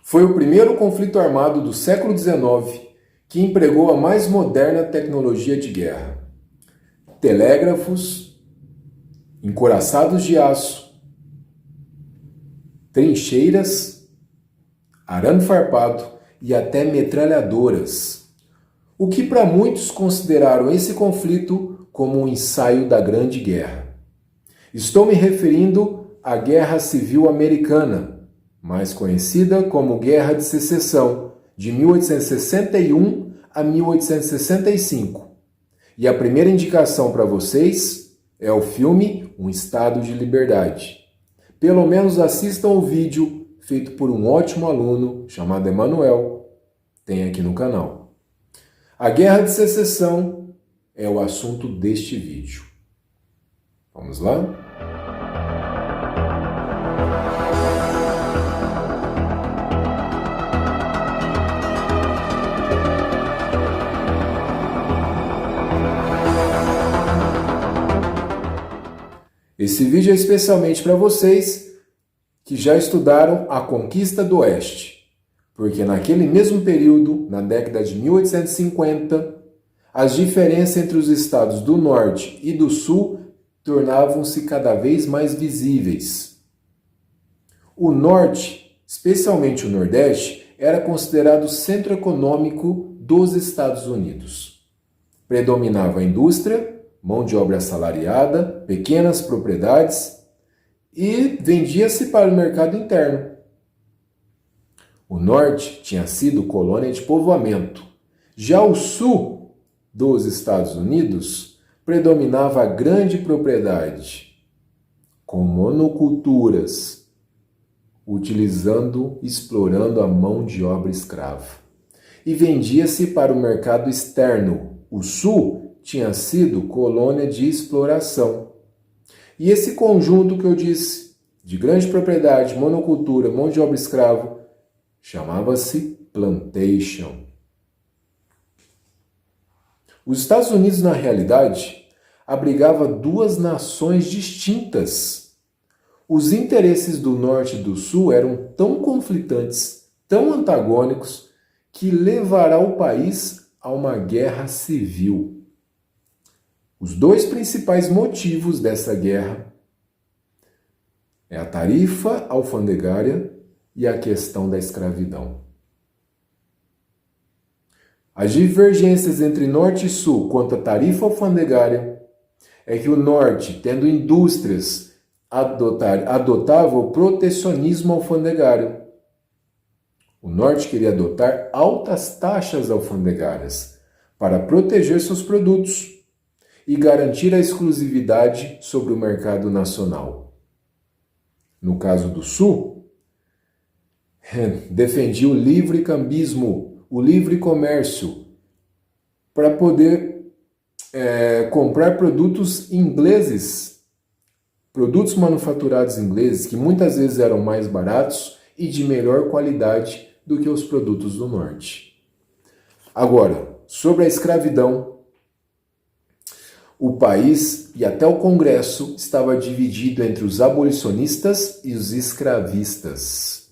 Foi o primeiro conflito armado do século XIX que empregou a mais moderna tecnologia de guerra. Telégrafos, encouraçados de aço, trincheiras, arame farpado e até metralhadoras. O que para muitos consideraram esse conflito como um ensaio da Grande Guerra. Estou me referindo à Guerra Civil Americana, mais conhecida como Guerra de Secessão, de 1861 a 1865. E a primeira indicação para vocês é o filme Um Estado de Liberdade. Pelo menos assistam o vídeo feito por um ótimo aluno chamado Emanuel, tem aqui no canal. A Guerra de Secessão é o assunto deste vídeo. Vamos lá? Esse vídeo é especialmente para vocês que já estudaram a Conquista do Oeste, porque naquele mesmo período, na década de 1850, as diferenças entre os estados do Norte e do Sul tornavam-se cada vez mais visíveis. O Norte, especialmente o Nordeste, era considerado o centro econômico dos Estados Unidos. Predominava a indústria, mão de obra assalariada, pequenas propriedades e vendia-se para o mercado interno. O Norte tinha sido colônia de povoamento. Já o Sul dos Estados Unidos predominava a grande propriedade, com monoculturas, explorando a mão de obra escrava. E vendia-se para o mercado externo. O Sul tinha sido colônia de exploração. E esse conjunto que eu disse, de grande propriedade, monocultura, mão de obra escrava, chamava-se plantation. Os Estados Unidos, na realidade, abrigava duas nações distintas. Os interesses do Norte e do Sul eram tão conflitantes, tão antagônicos, que levará o país a uma guerra civil. Os dois principais motivos dessa guerra é a tarifa alfandegária e a questão da escravidão. As divergências entre Norte e Sul quanto à tarifa alfandegária é que o Norte, tendo indústrias, adotava o protecionismo alfandegário. O Norte queria adotar altas taxas alfandegárias para proteger seus produtos e garantir a exclusividade sobre o mercado nacional. No caso do Sul, defendia o livre cambismo, o livre comércio, para poder comprar produtos ingleses, produtos manufaturados ingleses, que muitas vezes eram mais baratos e de melhor qualidade do que os produtos do Norte. Agora, sobre a escravidão, o país e até o Congresso estava dividido entre os abolicionistas e os escravistas.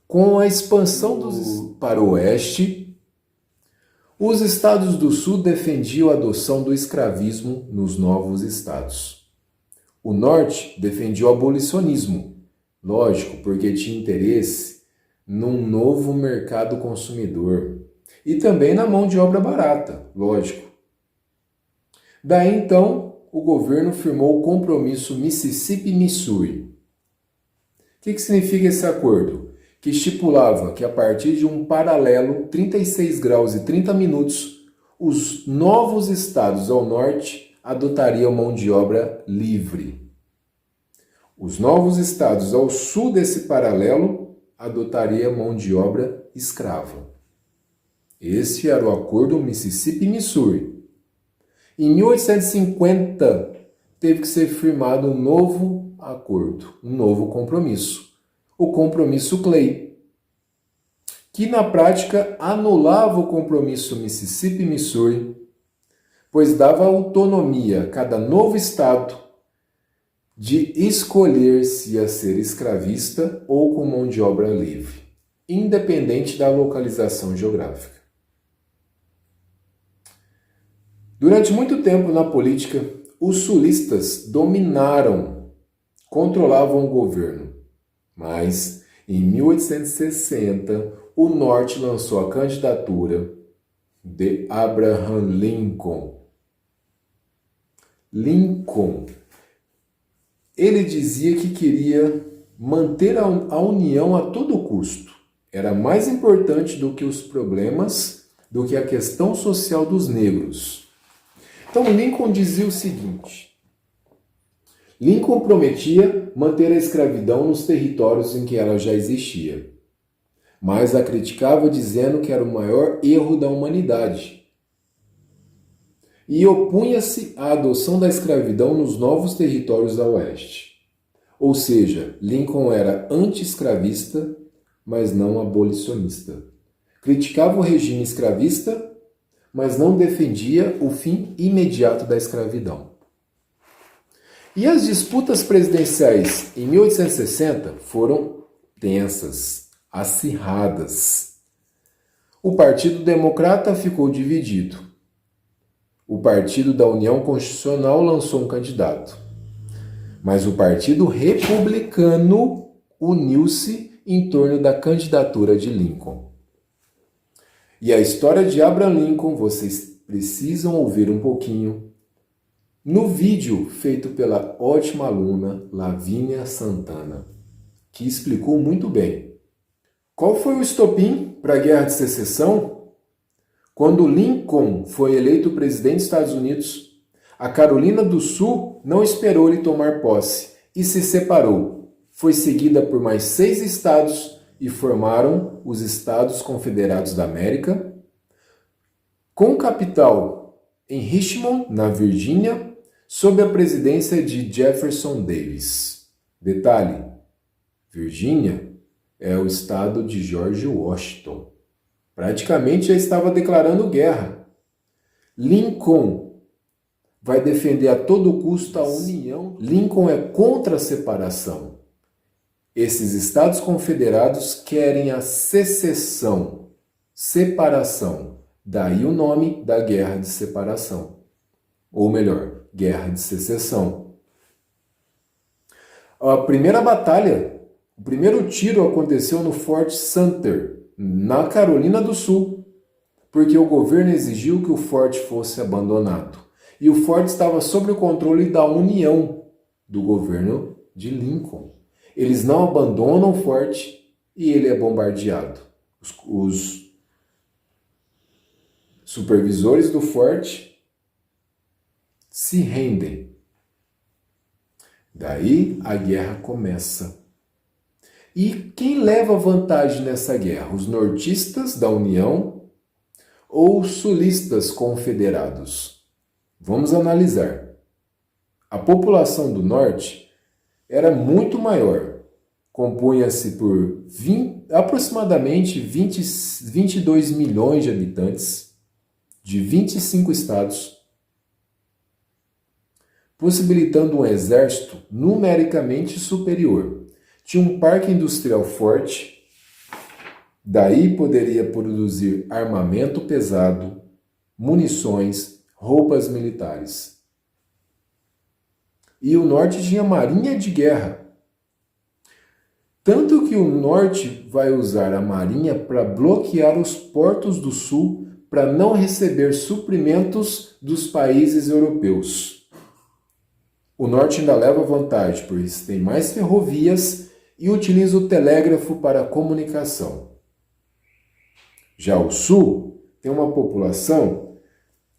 Com a expansão para o Oeste, os estados do Sul defendiam a adoção do escravismo nos novos estados. O Norte defendia o abolicionismo, lógico, porque tinha interesse num novo mercado consumidor e também na mão de obra barata, lógico. Daí, então, o governo firmou o compromisso Mississippi-Missouri. O que significa esse acordo? Que estipulava que a partir de um paralelo 36 graus e 30 minutos, os novos estados ao norte adotariam mão de obra livre. Os novos estados ao sul desse paralelo adotariam mão de obra escrava. Esse era o acordo Mississippi-Missouri. Em 1850, teve que ser firmado um novo acordo, um novo compromisso, o compromisso Clay, que na prática anulava o compromisso Mississippi-Missouri, pois dava autonomia a cada novo estado de escolher se ia ser escravista ou com mão de obra livre, independente da localização geográfica. Durante muito tempo na política, os sulistas controlavam o governo, mas em 1860 o Norte lançou a candidatura de Abraham Lincoln. Lincoln, ele dizia que queria manter a união a todo custo. Era mais importante do que os problemas, do que a questão social dos negros. Então Lincoln dizia o seguinte: Lincoln prometia manter a escravidão nos territórios em que ela já existia, mas a criticava dizendo que era o maior erro da humanidade. E opunha-se à adoção da escravidão nos novos territórios da Oeste. Ou seja, Lincoln era anti-escravista, mas não abolicionista. Criticava o regime escravista, mas não defendia o fim imediato da escravidão. E as disputas presidenciais em 1860 foram tensas, acirradas. O Partido Democrata ficou dividido. O Partido da União Constitucional lançou um candidato. Mas o Partido Republicano uniu-se em torno da candidatura de Lincoln. E a história de Abraham Lincoln vocês precisam ouvir um pouquinho no vídeo feito pela ótima aluna Lavínia Santana, que explicou muito bem. Qual foi o estopim para a Guerra de Secessão? Quando Lincoln foi eleito presidente dos Estados Unidos, a Carolina do Sul não esperou ele tomar posse e se separou. Foi seguida por mais 6 estados e formaram os Estados Confederados da América, com capital em Richmond, na Virgínia, sob a presidência de Jefferson Davis. Detalhe: Virgínia é o estado de George Washington. Praticamente já estava declarando guerra. Lincoln vai defender a todo custo a união. Lincoln é contra a separação. Esses Estados Confederados querem a secessão, separação. Daí o nome da Guerra de Separação. Ou melhor, Guerra de Secessão. A primeira batalha, o primeiro tiro aconteceu no Fort Sumter, na Carolina do Sul, porque o governo exigiu que o forte fosse abandonado. E o forte estava sob o controle da União, do governo de Lincoln. Eles não abandonam o forte e ele é bombardeado. Os supervisores do forte se rendem. Daí a guerra começa. E quem leva vantagem nessa guerra? Os nortistas da União ou os sulistas confederados? Vamos analisar. A população do norte era muito maior. Compunha-se por aproximadamente 22 milhões de habitantes de 25 estados, possibilitando um exército numericamente superior. Tinha um parque industrial forte, daí poderia produzir armamento pesado, munições, roupas militares. E o norte tinha marinha de guerra. Tanto que o norte vai usar a marinha para bloquear os portos do sul para não receber suprimentos dos países europeus. O norte ainda leva vantagem, porque tem mais ferrovias e utiliza o telégrafo para a comunicação. Já o sul tem uma população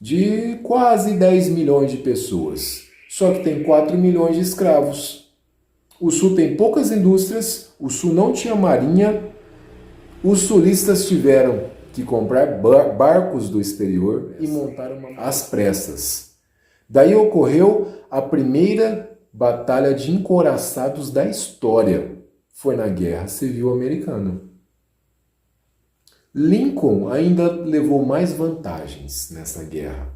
de quase 10 milhões de pessoas, só que tem 4 milhões de escravos. O sul tem poucas indústrias, o sul não tinha marinha, os sulistas tiveram que comprar barcos do exterior e montar às pressas. Daí ocorreu a primeira batalha de encouraçados da história. Foi na Guerra Civil Americana. Lincoln ainda levou mais vantagens nessa guerra.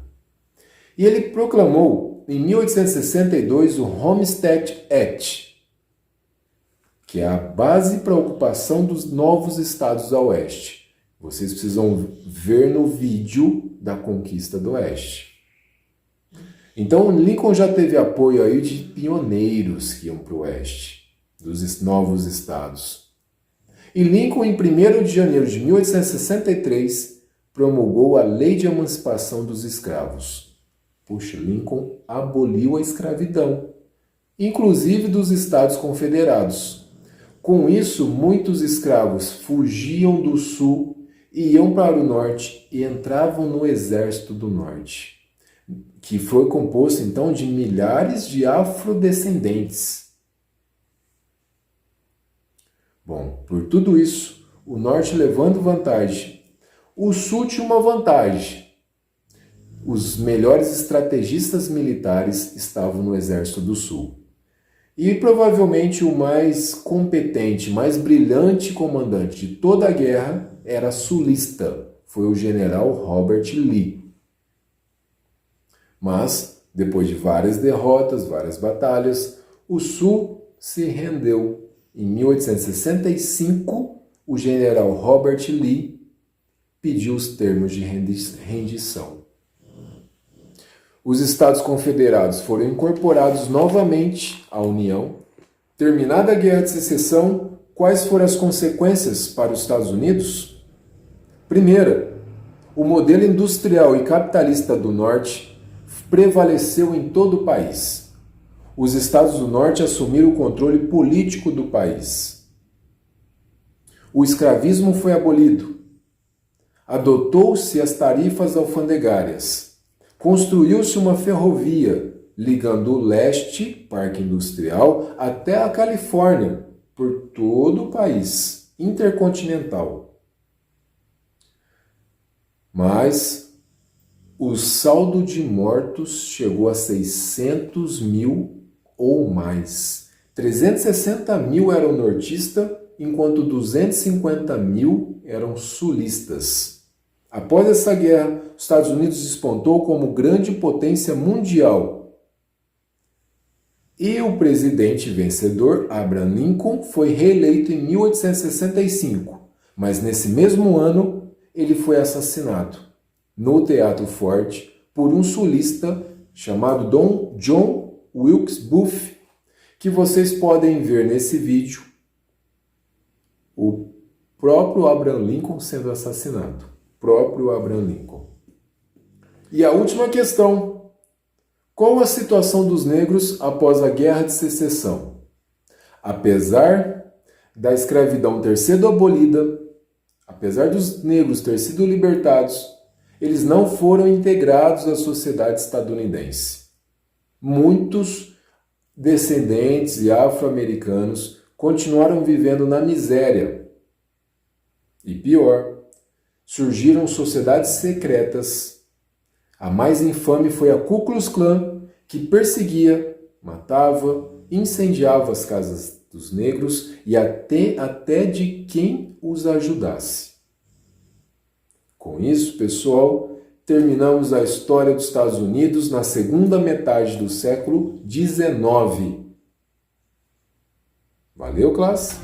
E ele proclamou em 1862 o Homestead Act, que é a base para a ocupação dos novos estados a oeste. Vocês precisam ver no vídeo da conquista do oeste. Então, Lincoln já teve apoio aí de pioneiros que iam para o oeste, dos novos estados. E Lincoln, em 1º de janeiro de 1863, promulgou a Lei de Emancipação dos Escravos. Puxa, Lincoln aboliu a escravidão, inclusive dos Estados Confederados. Com isso, muitos escravos fugiam do sul, iam para o norte e entravam no Exército do Norte, que foi composto então de milhares de afrodescendentes. Bom, por tudo isso, o norte levando vantagem. O sul tinha uma vantagem. Os melhores estrategistas militares estavam no Exército do Sul. E provavelmente o mais competente, mais brilhante comandante de toda a guerra era sulista. Foi o general Robert Lee. Mas, depois de várias derrotas, várias batalhas, o Sul se rendeu. Em 1865, o general Robert Lee pediu os termos de rendição. Os Estados Confederados foram incorporados novamente à União. Terminada a Guerra de Secessão, quais foram as consequências para os Estados Unidos? Primeira, o modelo industrial e capitalista do Norte prevaleceu em todo o país. Os estados do Norte assumiram o controle político do país. O escravismo foi abolido. Adotou-se as tarifas alfandegárias. Construiu-se uma ferrovia ligando o leste, Parque Industrial, até a Califórnia, por todo o país, intercontinental. Mas o saldo de mortos chegou a 600 mil ou mais. 360 mil eram nortistas, enquanto 250 mil eram sulistas. Após essa guerra, os Estados Unidos despontou como grande potência mundial. E o presidente vencedor, Abraham Lincoln, foi reeleito em 1865, mas nesse mesmo ano ele foi assassinado no Teatro Ford por um sulista chamado John Wilkes Booth, que vocês podem ver nesse vídeo o próprio Abraham Lincoln sendo assassinado. Próprio Abraham Lincoln. E a última questão: qual a situação dos negros após a Guerra de Secessão? Apesar da escravidão ter sido abolida, apesar dos negros terem sido libertados, eles não foram integrados à sociedade estadunidense. Muitos descendentes e afro-americanos continuaram vivendo na miséria. E pior, surgiram sociedades secretas. A mais infame foi a Ku Klux Klan, que perseguia, matava, incendiava as casas dos negros e até de quem os ajudasse. Com isso, pessoal, terminamos a história dos Estados Unidos na segunda metade do século XIX. Valeu, classe!